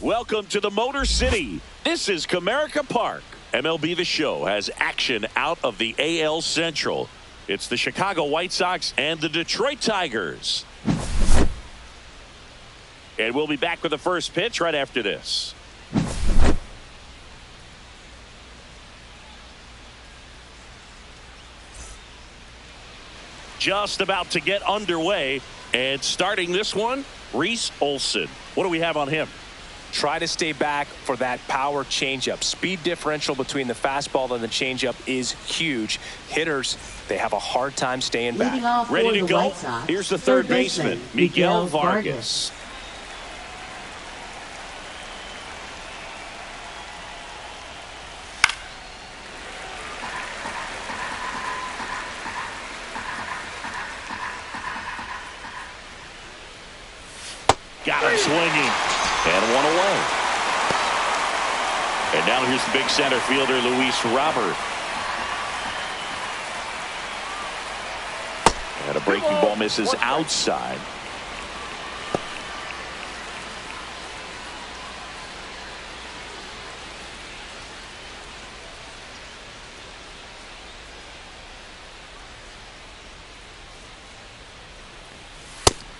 Welcome to the Motor City. This is Comerica Park. MLB The Show has action out of the AL Central. It's the Chicago White Sox and the Detroit Tigers. And we'll be back with the first pitch right after this. Just about to get underway, and starting this one, Reese Olson. What do we have on him? Try to stay back for that power changeup. Speed differential between the fastball and the changeup is huge. Hitters, they have a hard time staying back. Ready to go. Here's the third baseman, Miguel Vargas. Got him swinging. And one away. And now here's the big center fielder, Luis Robert. And a breaking ball misses outside.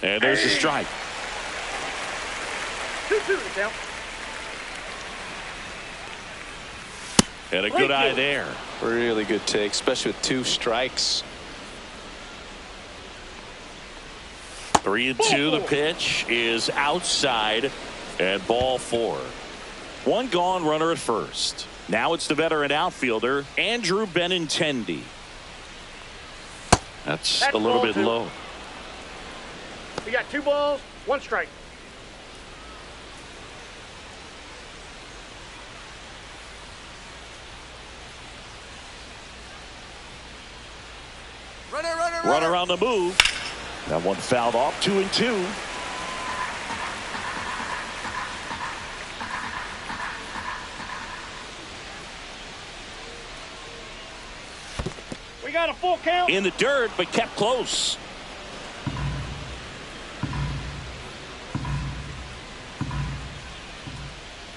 And there's the strike. 2-2 to count. And a good eye there. Really good take, especially with 2 strikes. 3-2. The pitch is outside, and ball 4. One gone, runner at first. Now it's the veteran outfielder, Andrew Benintendi. That's a little bit low. We got 2 balls, 1 strike. Runner on the move. That one fouled off. 2-2. We got a full count. In the dirt, but kept close.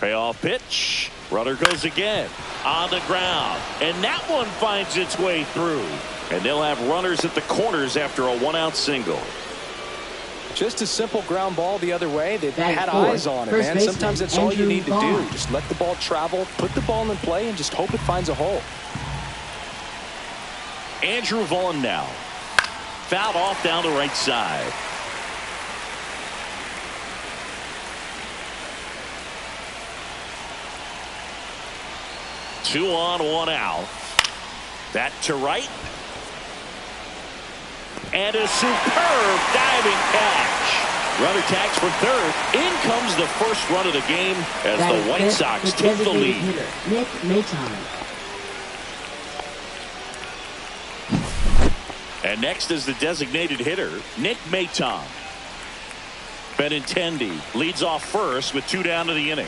Payoff pitch. Runner goes again. On the ground. And that one finds its way through. And they'll have runners at the corners after a 1-out single. Just a simple ground ball the other way. They've had eyes on it, man. Sometimes that's all you need to do. Just let the ball travel, put the ball in play, and just hope it finds a hole. Andrew Vaughn now. Fouled off down the right side. Two on, 1 out. That to right. And a superb diving catch. Runner tags for third. In comes the first run of the game as the White Sox take the lead. Nick Maton. And next is the designated hitter, Nick Maton. Benintendi leads off first with 2 down to the inning.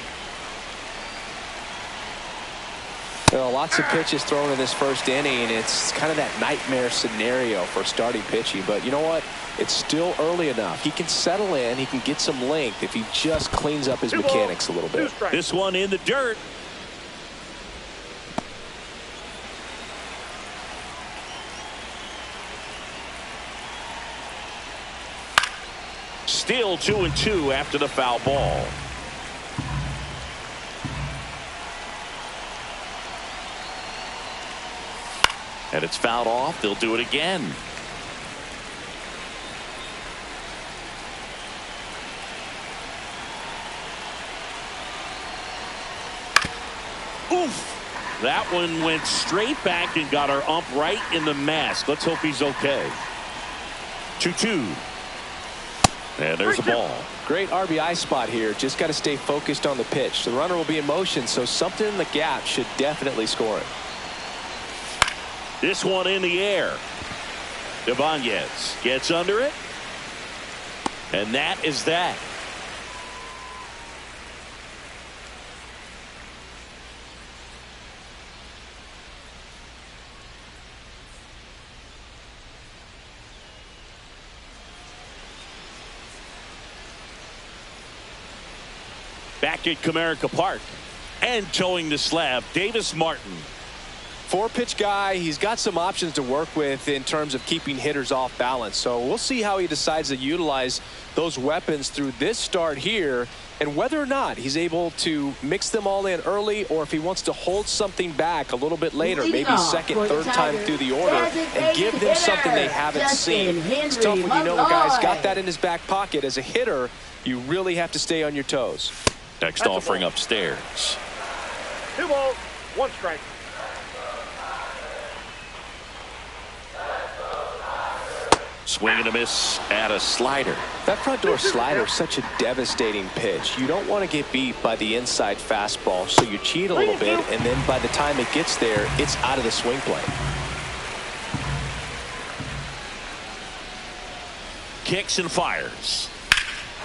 Well, lots of pitches thrown in this first inning. It's kind of that nightmare scenario for starting pitching. But you know what? It's still early enough. He can settle in. He can get some length if he just cleans up his mechanics a little bit. This one in the dirt. Still 2-2 after the foul ball. And it's fouled off. They'll do it again. Oof. That one went straight back and got our ump right in the mask. Let's hope he's okay. 2-2. And there's the ball. Great RBI spot here. Just got to stay focused on the pitch. The runner will be in motion, so something in the gap should definitely score it. This one in the air. Ibanez gets under it. And that is that. Back at Comerica Park and towing the slab, Davis Martin. 4-pitch guy. He's got some options to work with in terms of keeping hitters off balance. So we'll see how he decides to utilize those weapons through this start here, and whether or not he's able to mix them all in early, or if he wants to hold something back a little bit later, maybe second, third time through the order, and give them something they haven't seen. It's tough when you know a guy's got that in his back pocket. As a hitter, you really have to stay on your toes. Next offering upstairs. 2 balls, 1 strike. Swing and a miss at a slider. That front door slider is such a devastating pitch. You don't want to get beat by the inside fastball, so you cheat a little bit, and then by the time it gets there, it's out of the swing plane. Kicks and fires.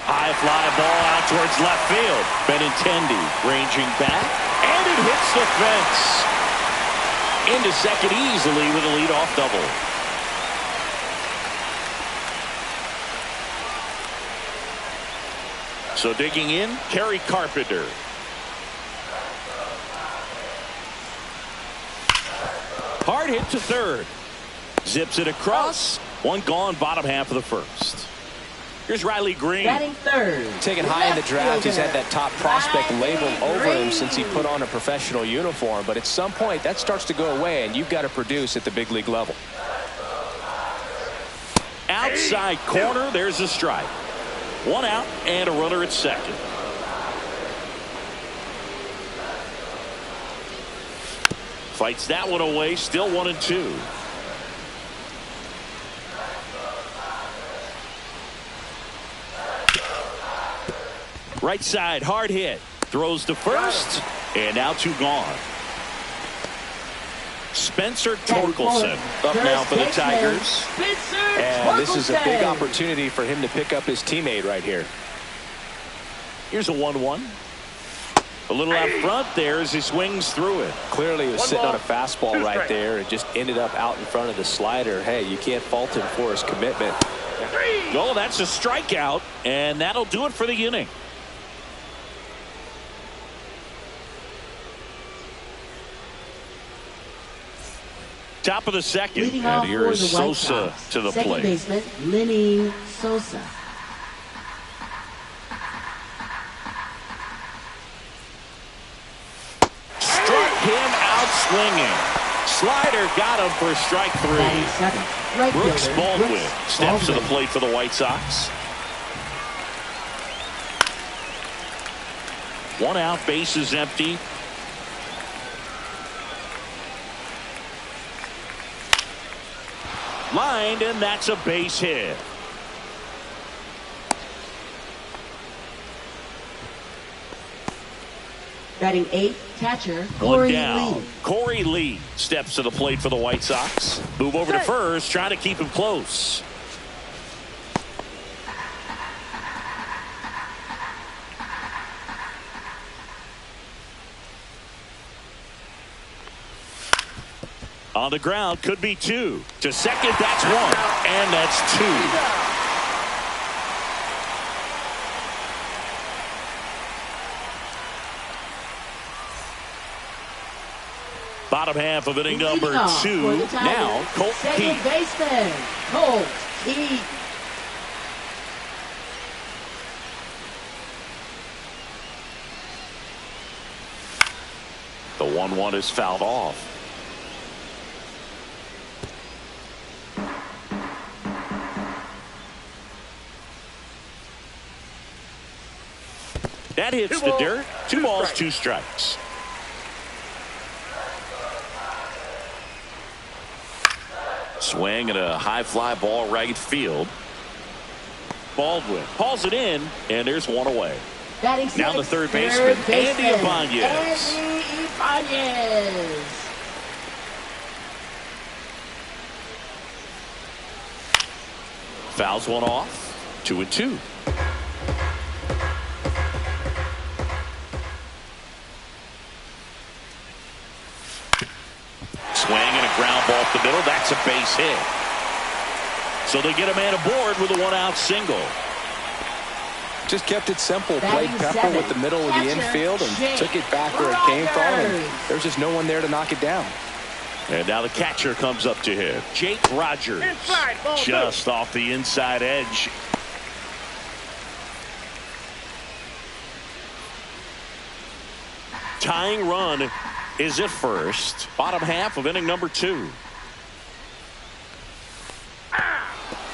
High fly ball out towards left field. Benintendi ranging back, and it hits the fence. Into second easily with a leadoff double. So digging in, Kerry Carpenter. Hard hit to third. Zips it across. One gone, bottom half of the first. Here's Riley Green. Batting third. Taken high in the draft, he's had that top prospect labeled over him since he put on a professional uniform. But at some point, that starts to go away, and you've got to produce at the big league level. Outside corner, there's a strike. 1 out and a runner at second. Fights that one away, still 1-2. Right side, hard hit. Throws to first, and now 2 gone. Spencer Torkelson up now for the Tigers. And this is a big opportunity for him to pick up his teammate right here. Here's a 1-1. A little out front there as he swings through it. Clearly he was sitting on a fastball 2 right strikes. there and just ended up out in front of the slider. Hey, you can't fault him for his commitment. Oh, that's a strikeout, and that'll do it for the inning. Top of the second, Leading and off here for is the White Sosa Sox, to the second plate. baseman Lenny Sosa. Struck him out swinging. Slider got him for strike 3. Batting second, right Brooks fielder, Baldwin Brooks steps to the Baldwin. plate for the White Sox. 1 out, bases empty. Lined, and that's a base hit. Batting 8th, catcher 1 Corey down. Lee. Corey Lee steps to the plate for the White Sox. Move over to first, trying to keep him close. On the ground, could be 2. To second, that's 1. And that's 2. Bottom half of inning number 2. Now, Colt second Heath. baseman Colt Heath. The 1-1 is fouled off. That hits the dirt. 2 balls, 2 strikes. Swing and a high fly ball right field. Baldwin hauls it in, and there's 1 away. Batting Now the sixth, third baseman, Andy Ibanez. Andy Ibanez. Fouls 1 off. 2-2. Swing and a ground ball up the middle. That's a base hit. So they get a man aboard with a 1-out single. Just kept it simple. Played Batting pepper seven. with the middle of the Catcher, infield and Jake took it back where it came from. And Rogers. there's just no one there to knock it down. And now the catcher comes up to him. Jake Rogers. Inside, ball Just off the inside edge. Tying run is at first. Bottom half of inning number 2.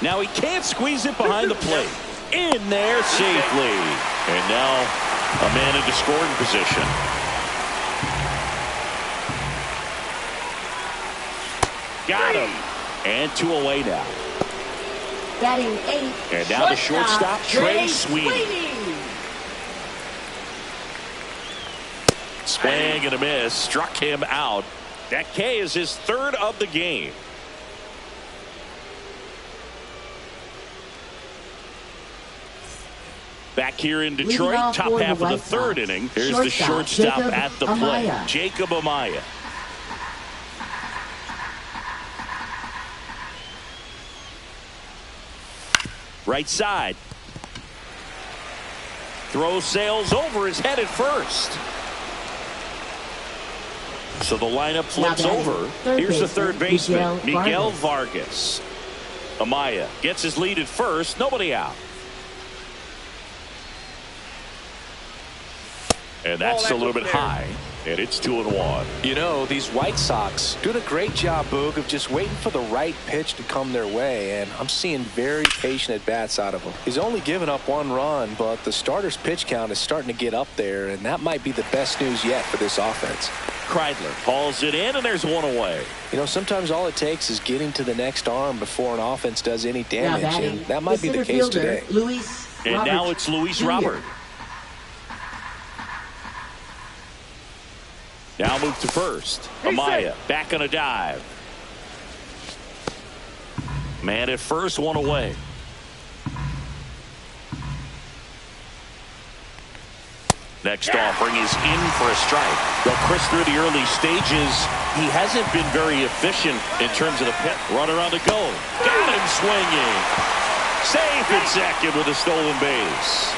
Now he can't squeeze it behind the plate. In there safely. And now a man into scoring position. Got him. And 2 away now. Batting 8. And now the shortstop, Trey Sweeney. Swing and a miss. Struck him out. That K is his 3rd of the game. Back here in Detroit, top half of the 3rd inning. Here's the shortstop at the plate, Jacob Amaya. Right side. Throw sails over his head at first. So the lineup flips over. Here's the third baseman, Miguel Vargas. Amaya gets his lead at first. Nobody out. And that's a little bit high. And it's 2-1. You know, these White Sox doing a great job, Boog, of just waiting for the right pitch to come their way. And I'm seeing very patient at-bats out of him. He's only given up 1 run, but the starter's pitch count is starting to get up there. And that might be the best news yet for this offense. Kreidler hauls it in, and there's 1 away. You know, sometimes all it takes is getting to the next arm before an offense does any damage. And that might be the case today. And now it's Luis Robert. Now move to first. Amaya back on a dive. Man at first, 1 away. Next offering is in for a strike. Well, Chris, through the early stages, he hasn't been very efficient in terms of the pit. Runner on the go. Got him swinging. Safe at second with a stolen base.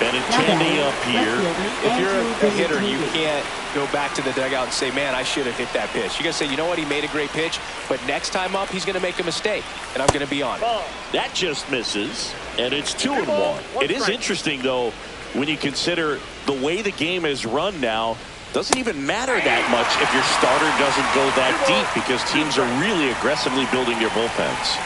Benintendi up here. If you're a hitter, you can't go back to the dugout and say, man, I should have hit that pitch. You got to say, you know what, he made a great pitch, but next time up, he's going to make a mistake, and I'm going to be on it. That just misses, and it's 2-1. It is interesting, though, when you consider the way the game is run now. Doesn't even matter that much if your starter doesn't go that deep, because teams are really aggressively building their bullpens.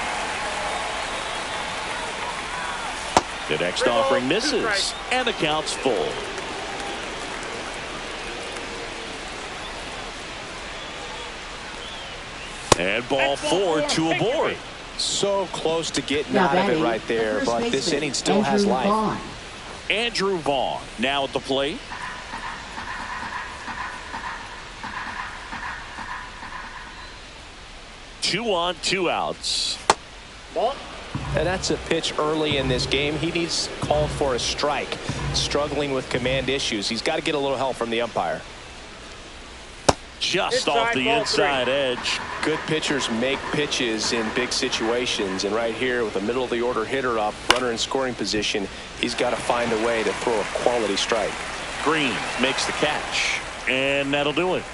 The next offering misses, and the count's full. And ball 4, 2 aboard. So close to getting out of it right there, but this inning still has life. Andrew Vaughn now at the plate. Two on, 2 outs. Ball. And that's a pitch early in this game. He needs called for a strike. Struggling with command issues. He's got to get a little help from the umpire. Just off the inside edge. Good pitchers make pitches in big situations. And right here with a middle of the order hitter up, runner in scoring position, he's got to find a way to throw a quality strike. Green makes the catch. And that'll do it.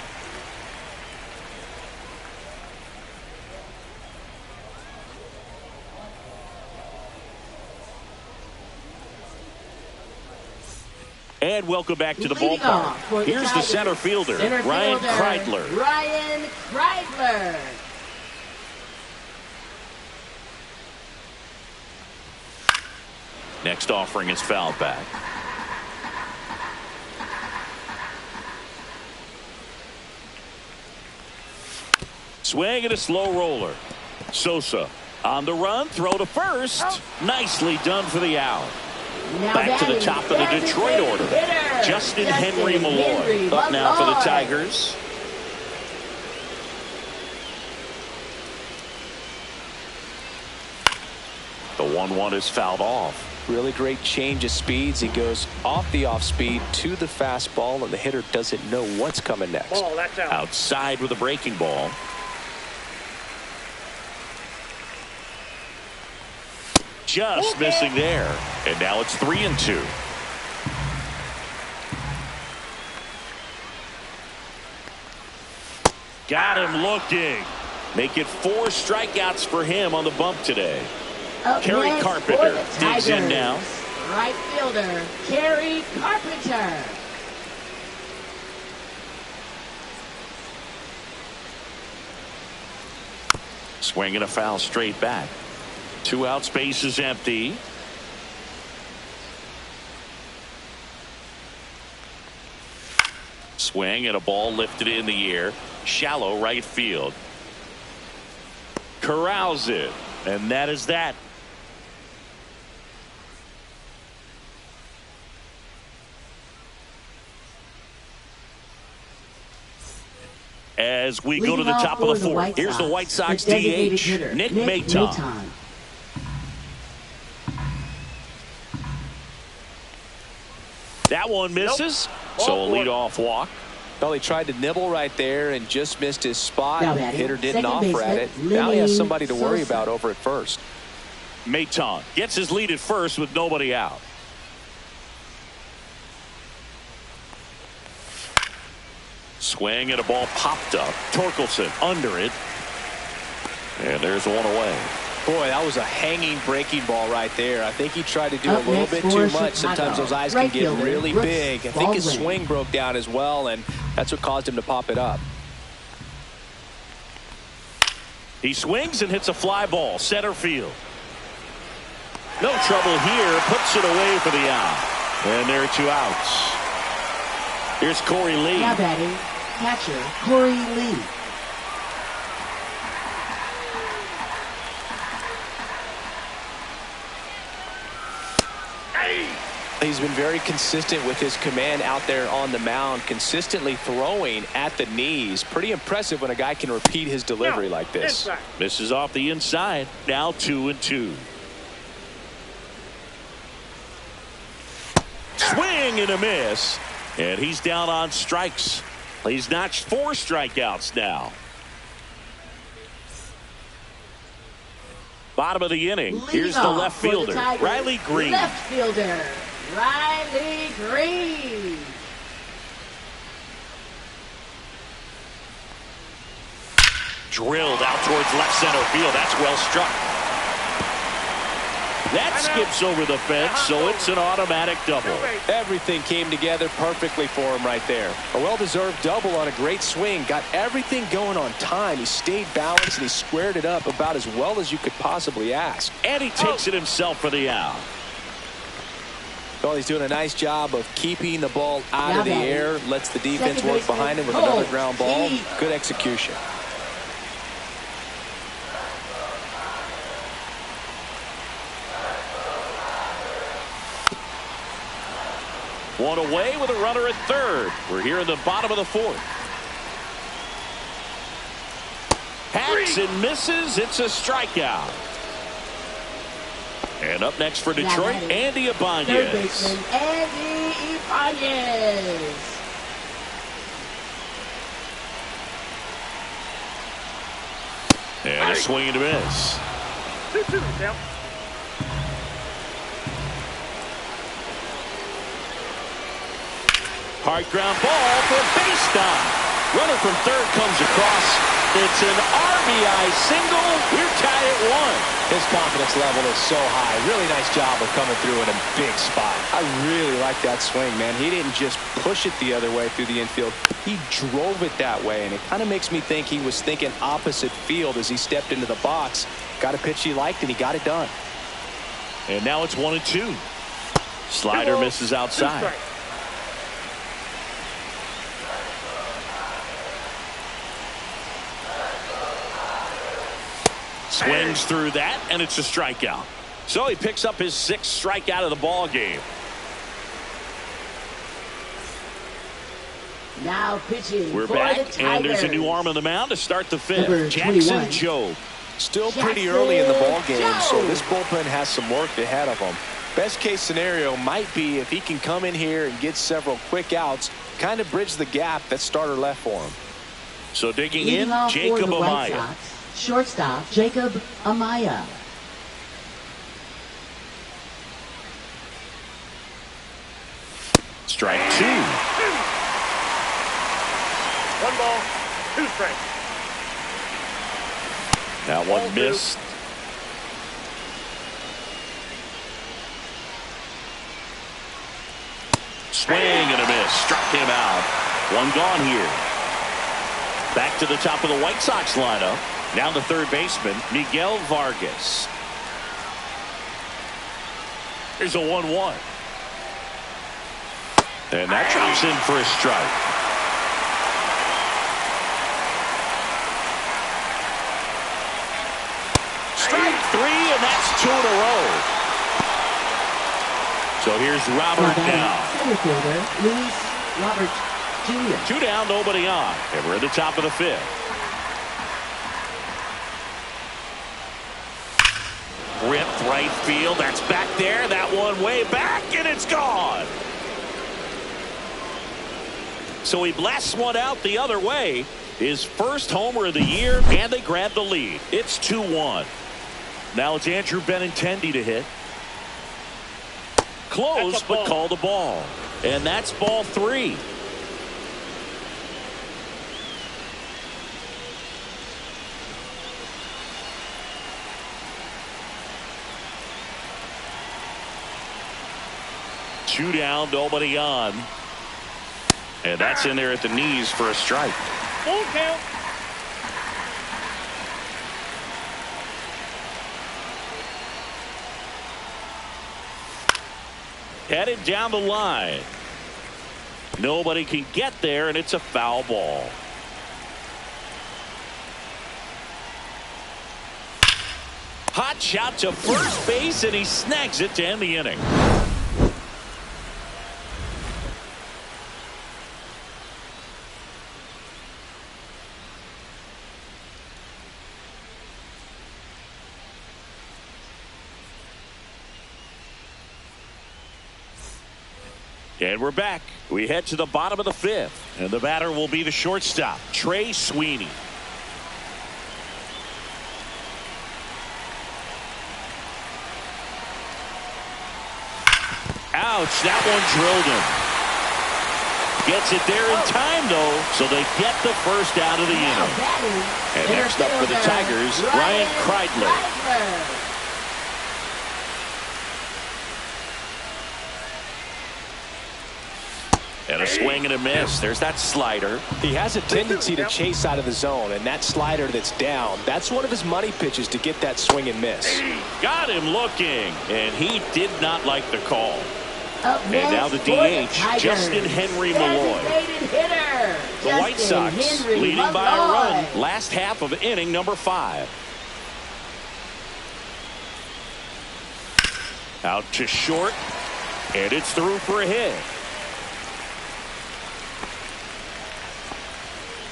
And welcome back to the ballpark. Here's the center fielder, Ryan Kreidler. Ryan Kreidler. Next offering is fouled back. Swing and a slow roller. Sosa on the run, throw to first. Nicely done for the out. Back to the top of the Detroit order. Justin Henry Malloy up now for the Tigers. The 1-1 is fouled off. Really great change of speeds. He goes off the off speed to the fastball, and the hitter doesn't know what's coming next. Ball, that's out. Outside with a breaking ball. just missing there. And now it's 3-2. Got him looking. Make it 4 strikeouts for him on the bump today. Kerry Carpenter digs in now. Right fielder, Kerry Carpenter. Swinging a foul straight back. 2 outs, base is empty. Swing and a ball lifted in the air. Shallow right field. Corrals it. And that is that. As we go to the top of the 4th, here's the White Sox DH, Nick Maton. That one misses, so a leadoff walk. Well, he tried to nibble right there and just missed his spot. Now The batting, hitter didn't second offer at it. baseman, Now he has somebody to Lenny worry Sosa. about over at first. Maton gets his lead at first with nobody out. Swing and a ball popped up. Torkelson under it. And there's one away. Boy, that was a hanging breaking ball right there. I think he tried to do Up a little next bit for too much. Chicago, Sometimes those eyes right can get fielder, really Brooks big. I think his Baldwin. swing broke down as well, and that's what caused him to pop it up. He swings and hits a fly ball. Center field. No trouble here. Puts it away for the out. And there are 2 outs. Here's Corey Lee. Now batting, catcher Corey Lee. He's been very consistent with his command out there on the mound, consistently throwing at the knees. Pretty impressive when a guy can repeat his delivery like this. Inside. Misses off the inside. Now 2-2. Swing and a miss. And he's down on strikes. He's notched 4 strikeouts now. Bottom of the inning. Here's the Leadoff left for the fielder, Tigers. Riley Green. Left fielder, Riley Green. Drilled out towards left center field. That's well struck. That skips over the fence, so it's an automatic double. Everything came together perfectly for him right there. A well-deserved double on a great swing. Got everything going on time. He stayed balanced and he squared it up about as well as you could possibly ask. And he takes it himself for the out. Well, he's doing a nice job of keeping the ball out Now of the batting, air. Lets the defense second work baseman, behind him with Cole another ground ball. Keith. Good execution. One away with a runner at third. We're here in the bottom of the 4th. Hacks and misses. It's a strikeout. And up next for Detroit, Andy Third Ibanez. baseman, Andy Ibanez. And a swing and a miss. 2-2 now. Hard ground ball for a base dive. Runner from third comes across. It's an RBI single. We're tied at 1. His confidence level is so high. Really nice job of coming through in a big spot. I really like that swing, man. He didn't just push it the other way through the infield. He drove it that way, and it kind of makes me think he was thinking opposite field as he stepped into the box. Got a pitch he liked, and he got it done. And now it's 1-2. Slider misses outside. Swings through that, and it's a strikeout. So he picks up his 6th strikeout of the ball game. Now pitching We're for back, the Tigers. and there's a new arm on the mound to start the 5th. Number Jackson 21. Jobe. Still pretty early in the ball game, so Joe. this bullpen has some work ahead of him. Best case scenario might be if he can come in here and get several quick outs, kind of bridge the gap that starter left for him. So digging Leading in, off for Jacob the White Amaya. Sox, shortstop Jacob Amaya. Strike two. 1 ball, 2 strikes. That one missed. Swing and a miss. Struck him out. One gone here. Back to the top of the White Sox lineup. Now the third baseman, Miguel Vargas. Here's a 1-1. And that drops in for a strike. Strike 3, and that's 2 in a row. So here's Robert now. Center fielder, Luis Robert Jr. 2 down, nobody on. And we're at the top of the 5th. Ripped right field. That's back there. That one way back, and it's gone. So he blasts one out the other way. His first homer of the year, and they grab the lead. It's 2-1. Now it's Andrew Benintendi to hit. Close, but called a ball. And that's ball 3. Two down, nobody on. And that's in there at the knees for a strike. Full count. Headed down the line. Nobody can get there, and it's a foul ball. Hot shot to first base, and he snags it to end the inning. And we're back. We head to the bottom of the 5th. And the batter will be the shortstop, Trey Sweeney. Ouch, that one drilled him. Gets it there in time, though, so they get the first out of the inning. And next up for the Tigers, Ryan Kreidler. And a swing and a miss. There's that slider. He has a tendency to chase out of the zone, and that slider that's down, that's one of his money pitches to get that swing and miss. Got him looking, and he did not like the call. And now the DH, Justin Henry Malloy. The White Sox leading by a run. Last half of inning number 5. Out to short, and it's through for a hit.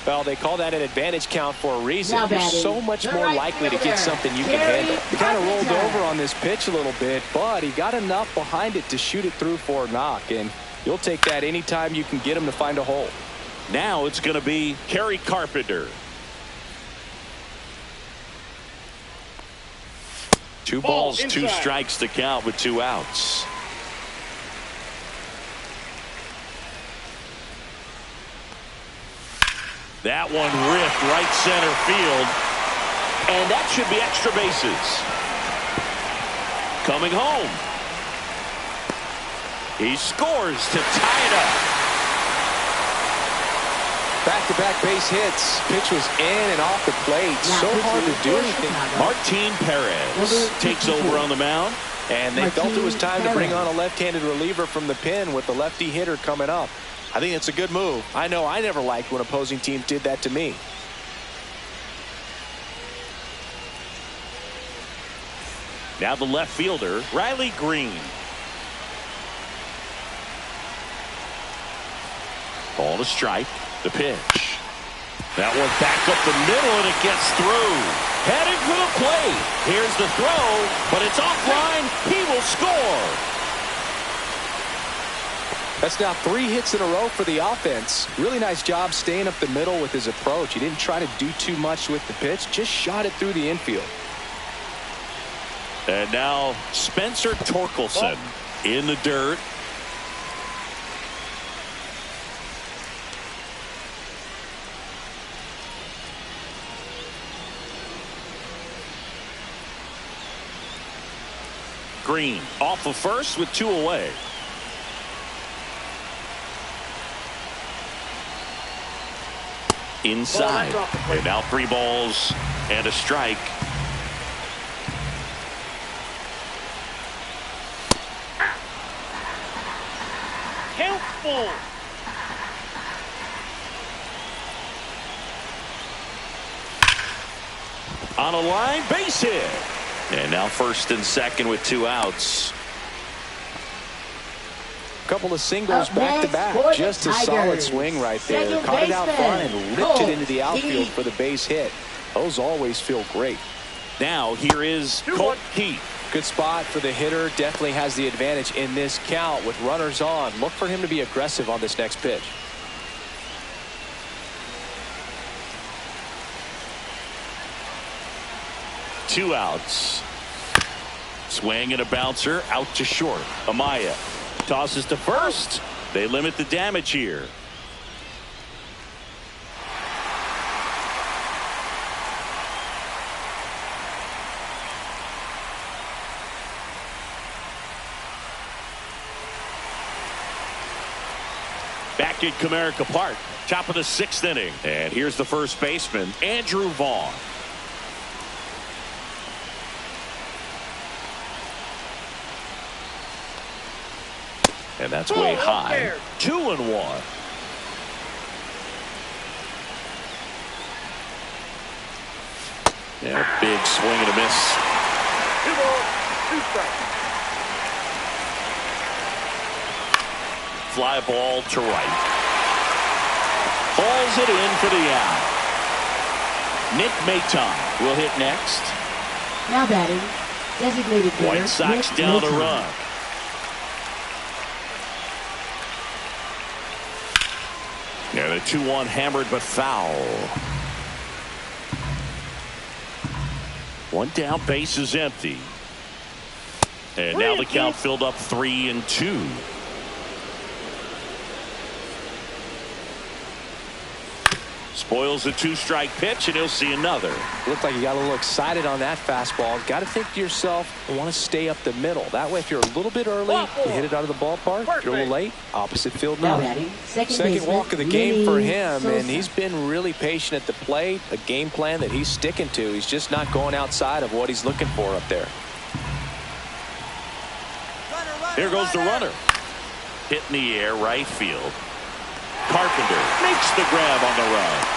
Well, they call that an advantage count for a reason. You're so much more likely to get something you can handle. He kind of rolled over on this pitch a little bit, but he got enough behind it to shoot it through for a knock, and you'll take that anytime you can get him to find a hole. Now it's going to be Kerry Carpenter. 2 balls, 2 strikes to count with 2 outs. That one ripped right center field. And that should be extra bases. Coming home. He scores to tie it up. Back-to-back base hits. Pitch was in and off the plate. So hard to do anything. Martin Perez takes over on the mound. And they felt it was time to bring on a left-handed reliever from the pen with the lefty hitter coming up. I think it's a good move. I know I never liked when opposing teams did that to me. Now the left fielder, Riley Green. Ball to strike. The pitch. That one back up the middle, and it gets through. Heading for the plate. Here's the throw, but it's offline. He will score. That's now 3 hits in a row for the offense. Really nice job staying up the middle with his approach. He didn't try to do too much with the pitch, just shot it through the infield. And now Spencer Torkelson in the dirt. Green off of first with 2 away. Inside. And now 3 balls and a strike. Count full. On a line, base hit. And now first and second with 2 outs. Couple of singles back to back. Just a solid swing right there. Caught it out front and ripped it into the outfield for the base hit. Those always feel great. Now here is Colt Keith. Good spot for the hitter. Definitely has the advantage in this count with runners on. Look for him to be aggressive on this next pitch. Two outs. Swing and a bouncer out to short. Amaya tosses to first. They limit the damage here. Back at Comerica Park, top of the 6th inning. And here's the first baseman, Andrew Vaughn. And that's way high. 2-1. Yeah, big swing and a miss. 2 balls, 2 strikes. Fly ball to right. Falls it in for the out. Nick Maton will hit next. Now batting, designated hitter, White Sox Nick down a Maton. run. And a 2-1 hammered but foul. 1 down, base is empty. And now the count filled up 3-2. Spoils a 2-strike pitch, and he'll see another. Looked like you got a little excited on that fastball. Got to think to yourself, I want to stay up the middle. That way, if you're a little bit early, you hit it out of the ballpark. If you're a little late, opposite field Now now. batting, Second walk of the game for him, and he's been really patient at the plate. A game plan that he's sticking to. He's just not going outside of what he's looking for up there. Here goes the runner. Hit in the air, right field. Carpenter makes the grab on the run.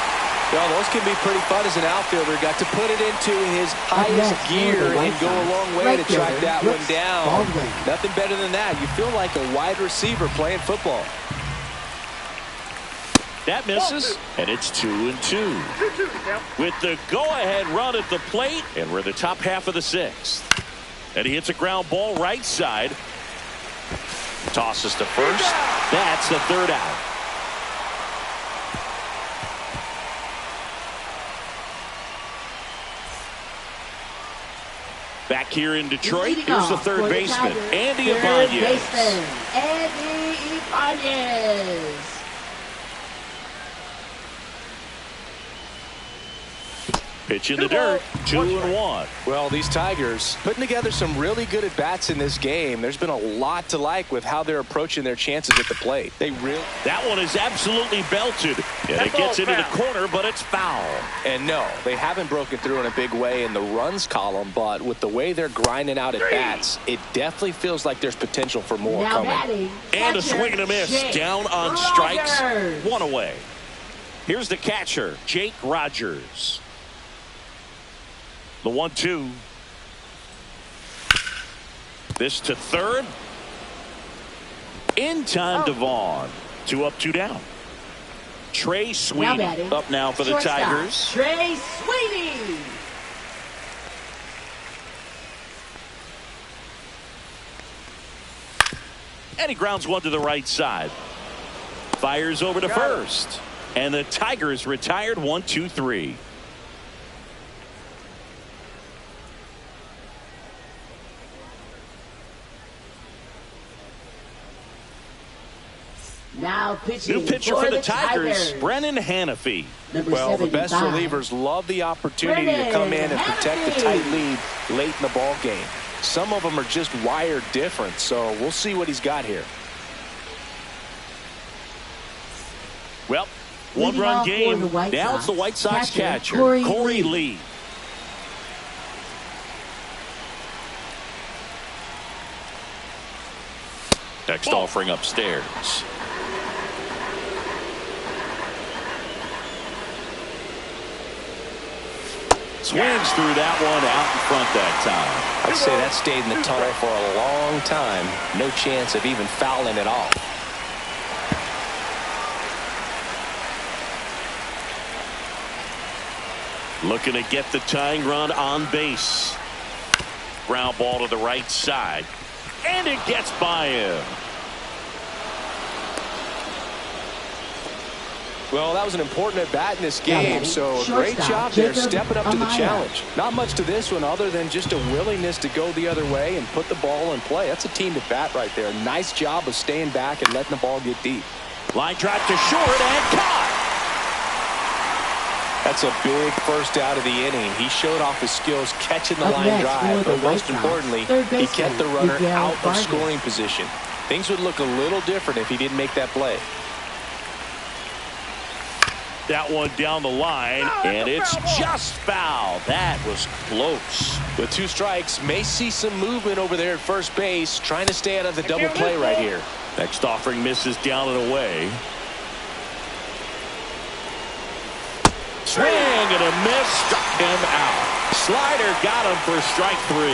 Well, those can be pretty fun as an outfielder. Got to put it into his highest gear and go a long way to track that one down. Nothing better than that. You feel like a wide receiver playing football. That misses, and it's 2-2. 2-2 With the go-ahead run at the plate, and we're in the top half of the 6th. And he hits a ground ball right side. Tosses to first. That's the 3rd out. Back here in Detroit, here's the 3rd baseman, Andy Ibanez. Andy Ibanez. Pitch in the dirt, 2-1. Well, these Tigers putting together some really good at-bats in this game. There's been a lot to like with how they're approaching their chances at the plate. That one is absolutely belted. And it gets into the corner, but it's foul. And no, they haven't broken through in a big way in the runs column, but with the way they're grinding out at-bats, it definitely feels like there's potential for more Now coming. batting, And a catcher, swing and a miss. Jake Down on strikes. Rogers. 1 away. Here's the catcher, Jake Rogers. The 1-2. This to 3rd. In time to Vaughn. 2 up, 2 down. Trey Sweeney up now for the Shortstop, Tigers. Trey Sweeney. And he grounds one to the right side. Fires over to first. And the Tigers retired 1-2-3. Now pitching New pitcher for the Tigers, Brennan Hanafy. Well, the best relievers love the opportunity to come in and protect the tight lead late in the ball game. Some of them are just wired different, so we'll see what he's got here. Well, one-run game. Now it's the White Sox catcher, Corey Lee. Next offering upstairs. Swings through that one out in front that time. I'd say that stayed in the tunnel for a long time. No chance of even fouling at all. Looking to get the tying run on base. Ground ball to the right side. And it gets by him. Well, that was an important at-bat in this game, so a great job there stepping up to the challenge. Not much to this one other than just a willingness to go the other way and put the ball in play. That's a team at-bat right there. Nice job of staying back and letting the ball get deep. Line drive to short and caught. That's a big first out of the inning. He showed off his skills catching the line drive, but most importantly, he kept the runner out of scoring position. Things would look a little different if he didn't make that play. That one down the line, and it's just foul. That was close. With 2 strikes, may see some movement over there at first base, trying to stay out of the double play right here. Next offering misses down and away. Swing and a miss, struck him out. Slider got him for strike 3.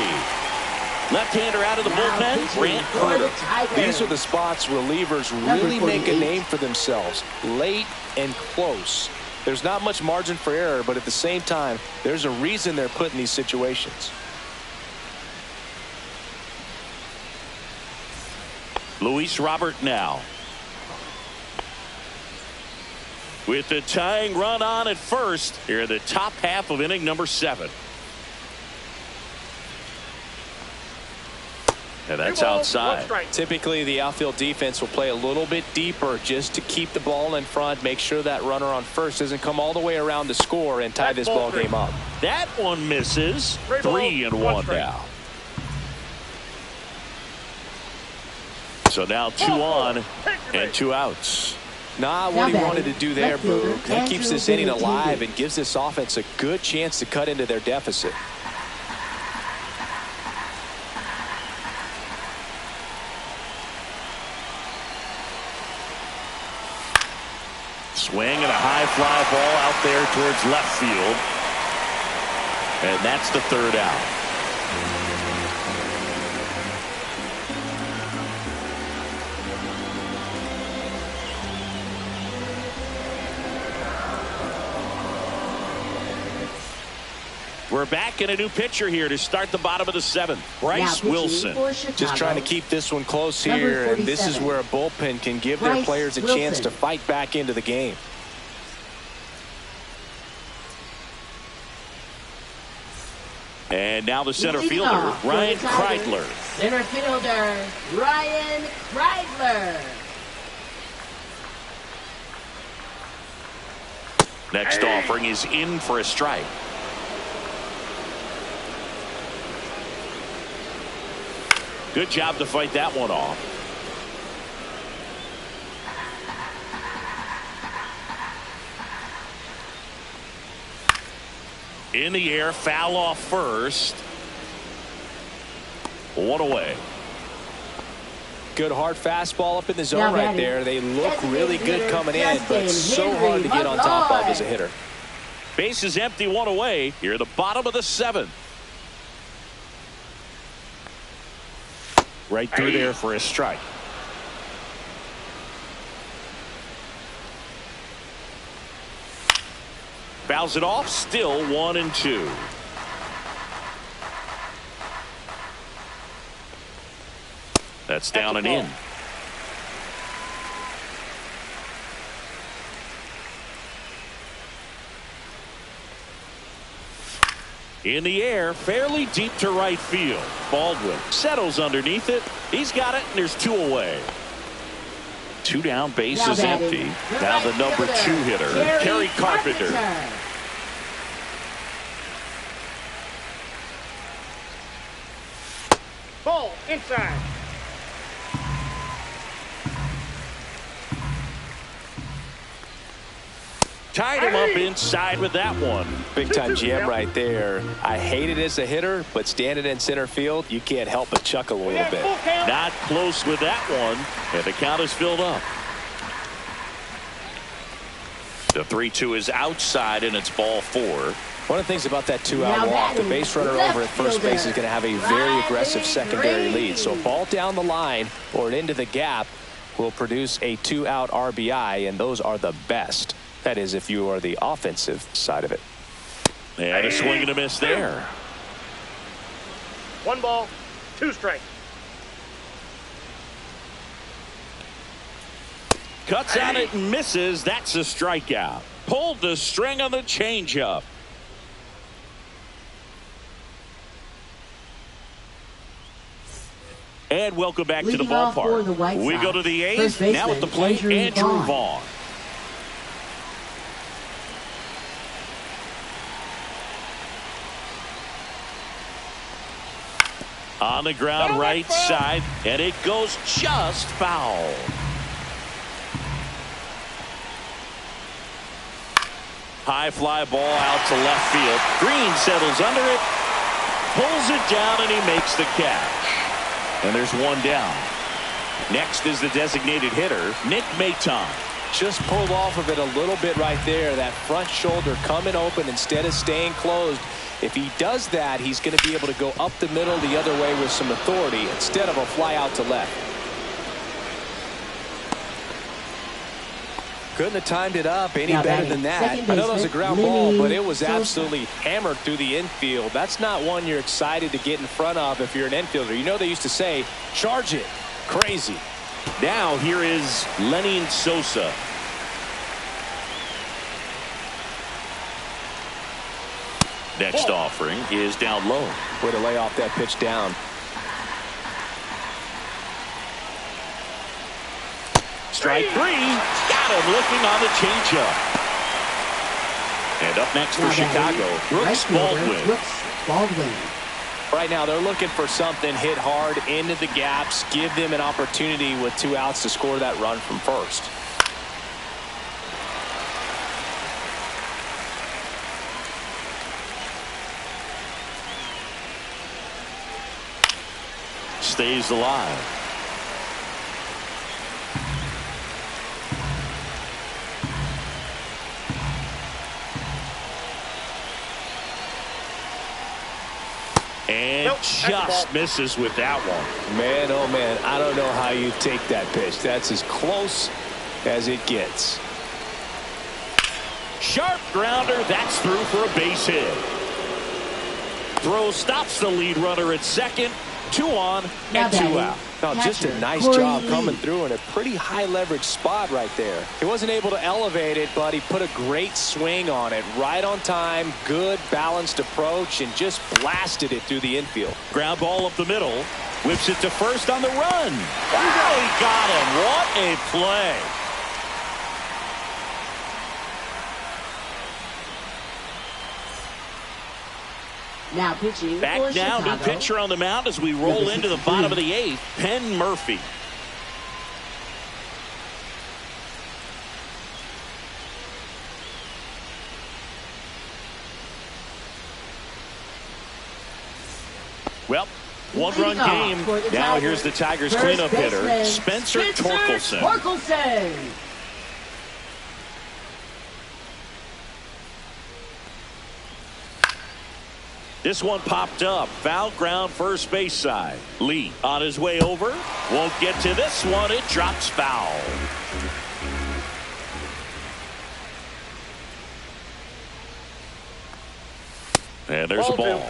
Left-hander out of the bullpen, Grant Carter. These are the spots relievers really make a name for themselves. Late and close. There's not much margin for error, but at the same time, there's a reason they're put in these situations. Luis Robert now. With the tying run on at first, here in the top half of inning number 7. And that's outside. Typically, the outfield defense will play a little bit deeper just to keep the ball in front, make sure that runner on first doesn't come all the way around to score and tie this ball game up. That one misses. 3-1 now. So now 2 on and 2 outs. Not what he wanted to do there, Boog. That keeps this inning alive and gives this offense a good chance to cut into their deficit. Swing and a high fly ball out there towards left field. And that's the 3rd out. We're back in a new pitcher here to start the bottom of the 7th. Bryce Wilson. Just trying to keep this one close here, and this is where a bullpen can give their players a chance to fight back into the game. And now the center fielder, Ryan Kreidler. Center fielder, Ryan Kreidler. Next offering is in for a strike. Good job to fight that one off. In the air, foul off first. 1 away. Good hard fastball up in the zone right there. They look really good coming in, but so hard to get on top of as a hitter. Base is empty, 1 away. Here at the bottom of the 7th. Right through there for a strike. Fouls it off, still 1-2. That's down and in. In the air, fairly deep to right field. Baldwin settles underneath it. He's got it, and there's 2 away. 2 down, base is empty. Now the number 2 hitter, Kerry Carpenter. Inside. Tied him up inside with that one. Big time jam right there. I hate it as a hitter, but standing in center field, you can't help but chuckle a little bit. Not close with that one, and the count is filled up. The 3-2 is outside, and it's ball 4. One of the things about that two-out walk, the base runner over at first base is going to have a very aggressive secondary lead. So a ball down the line or into the gap will produce a two-out RBI, and those are the best. That is, if you are the offensive side of it. And a swing and a miss there. 1 ball, 2 strikes. Cuts on it and misses. That's a strikeout. Pulled the string on the changeup. And welcome back to the ballpark. We go to the 8th. Now at the plate, Andrew Vaughn. On the ground right side, and it goes just foul. High fly ball out to left field. Green settles under it, pulls it down, and he makes the catch. And there's one down. Next is the designated hitter, Nick Maton. Just pulled off of it a little bit right there. That front shoulder coming open instead of staying closed. If he does that, he's going to be able to go up the middle the other way with some authority instead of a fly out to left. Couldn't have timed it up any better than that. I know that was a ground ball, but it was absolutely hammered through the infield. That's not one you're excited to get in front of if you're an infielder. You know they used to say, charge it. Crazy. Now here is Lenin Sosa. Next offering is down low. Way to lay off that pitch down. Strike 3. Got him looking on the changeup. And up next for Chicago, Brooks Baldwin. Right now they're looking for something hit hard into the gaps, give them an opportunity with 2 outs to score that run from first. Stays alive. And just misses with that one. Man, oh man, I don't know how you take that pitch. That's as close as it gets. Sharp grounder. That's through for a base hit. Throw stops the lead runner at second. 2 on and 2 out. Now, just a nice job coming through in a pretty high leverage spot right there. He wasn't able to elevate it, but he put a great swing on it. Right on time, good balanced approach, and just blasted it through the infield. Ground ball up the middle. Whips it to first on the run. Wow, he got him. What a play. Now pitching. Back now, new pitcher on the mound as we roll into the bottom of the 8th, Penn Murphy. Well, 1-run game. Now here's the Tigers cleanup hitter, Spencer Torkelson. This one popped up. Foul ground first base side. Lee on his way over. Won't get to this one. It drops foul. And there's a ball.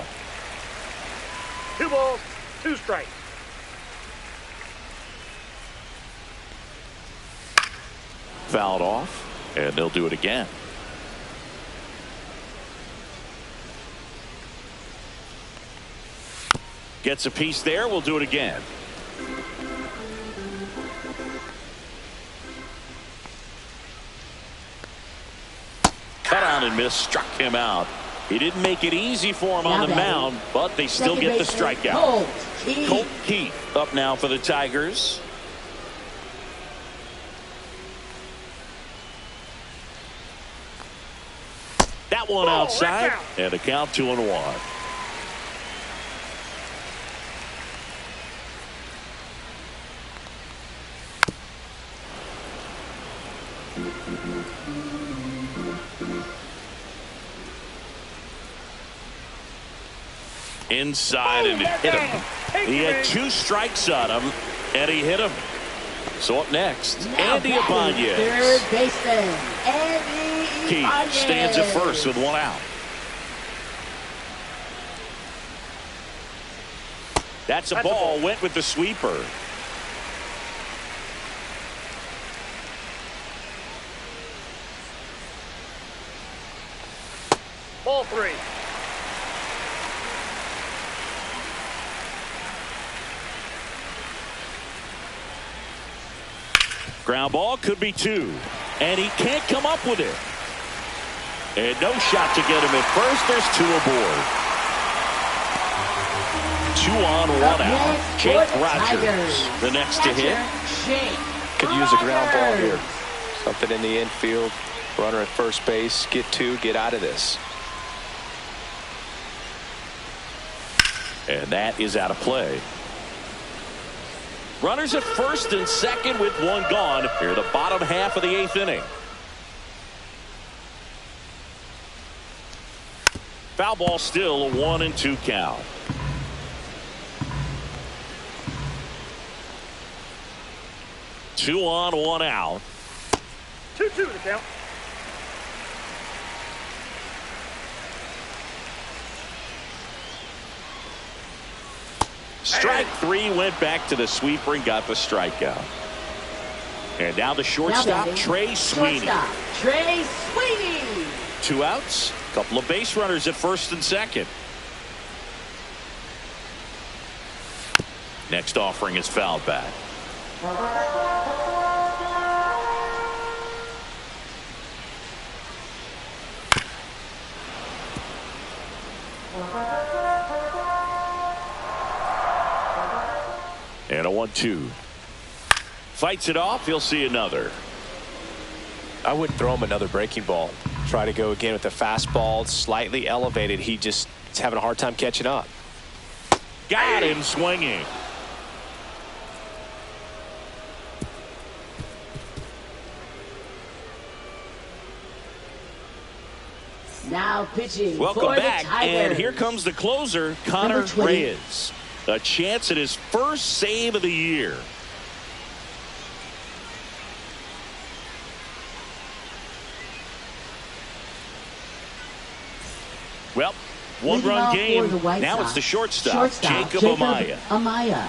2 balls, 2 strikes. Fouled off, and they'll do it again. Gets a piece there. We'll do it again. Cut on and miss. Struck him out. He didn't make it easy for him on the mound, but they still get the strikeout. Colt Keith up now for the Tigers. That one outside, and the count 2-1. Inside and hit him. He had 2 strikes on him, and he hit him. So up next, Andy Ibanez. Third baseman, Andy Keith Ibanez. stands at first with 1 out. That's a ball. Went with the sweeper. Ball 3. Ground ball could be 2. And he can't come up with it. And no shot to get him at first. There's 2 aboard. 2 on, 1 out. Jake Rogers, the next to hit. Could use a ground ball here. Something in the infield. Runner at first base. Get 2. Get out of this. And that is out of play. Runners at first and second with 1 gone. Here the bottom half of the 8th inning. Foul ball, still a 1-2 count. Two on, 1 out. 2-2 to count. Strike 3, went back to the sweeper and got the strikeout. And now the shortstop, Trey Sweeney. Trey Sweeney. 2 outs, couple of base runners at first and second. Next offering is fouled back. And a 1-2. Fights it off. He'll see another. I wouldn't throw him another breaking ball. Try to go again with the fastball, slightly elevated. He just is having a hard time catching up. Got him swinging. Now pitching. Welcome for back, the Tigers. and here comes the closer, Connor Number 20. Reyes. A chance at his first save of the year. Well, Leading one-run off game. for the White Now Sox. it's the shortstop Jacob Amaya. Amaya.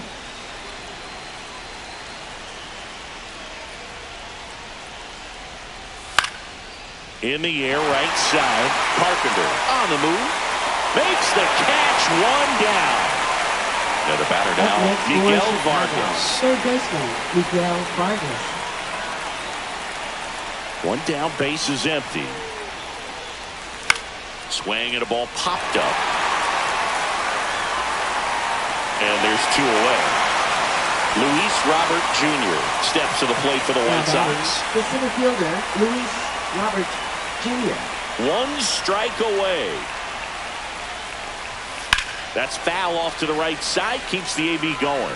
In the air, right side. Carpenter on the move. Makes the catch, 1 down. Now the batter now, Up next for Miguel Chicago. Vargas. Third baseman, Miguel Vargas. 1 down, base is empty. Swing and a ball popped up. And there's 2 away. Luis Robert Jr. steps to the plate for the White Sox. The center fielder, Luis Robert Jr. 1 strike away. That's foul off to the right side. Keeps the AB going.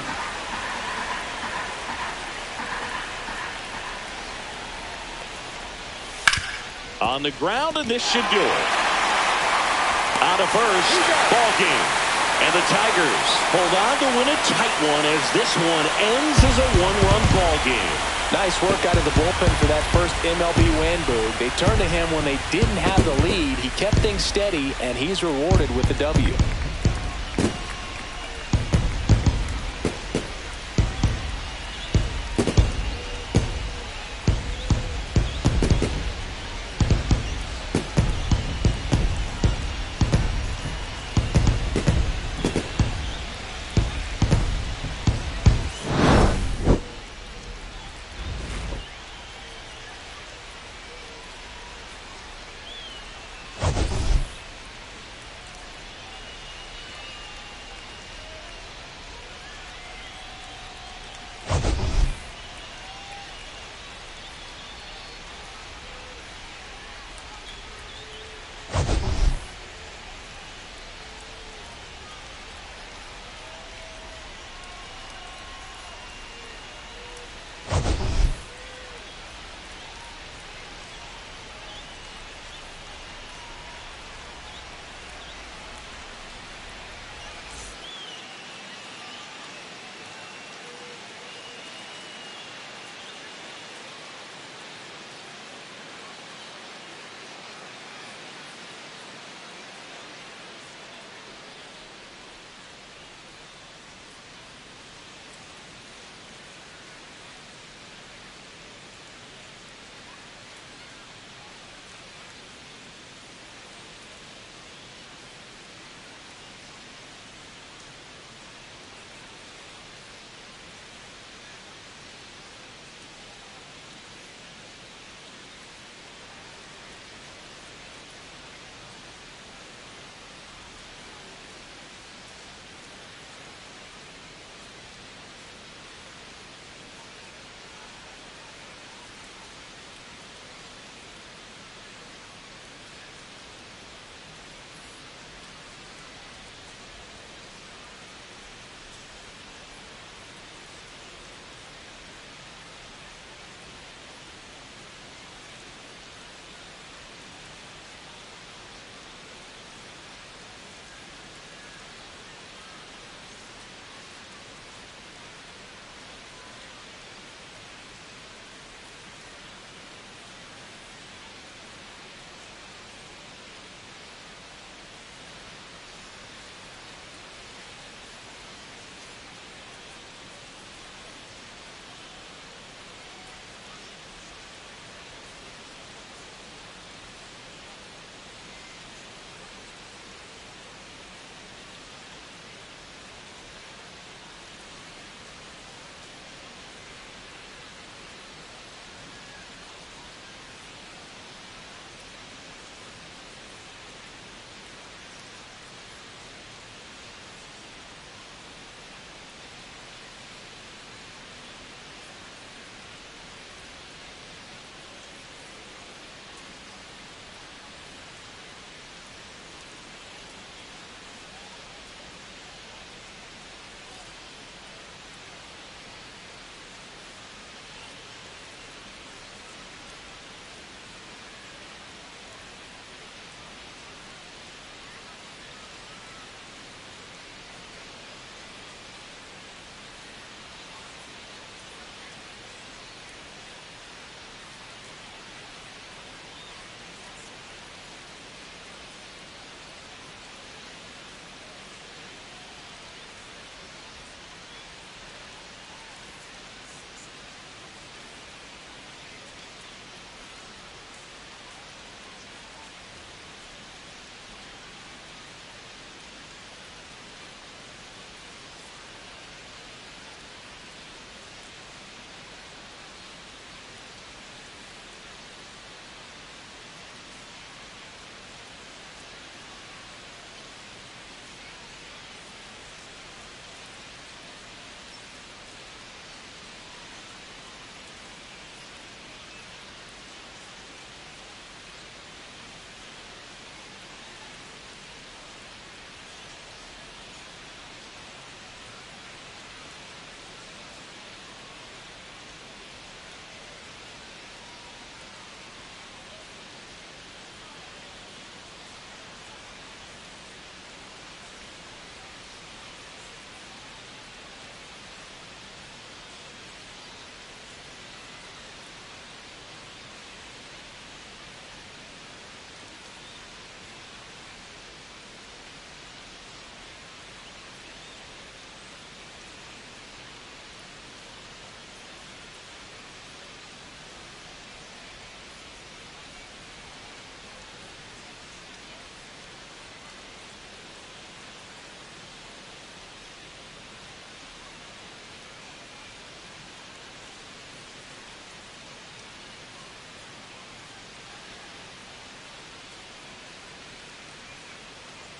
On the ground, and this should do it. Out of first, ball game. And the Tigers hold on to win a tight one as this one ends as a 1-run ball game. Nice work out of the bullpen for that first MLB win, Boog. They turned to him when they didn't have the lead. He kept things steady, and he's rewarded with the W.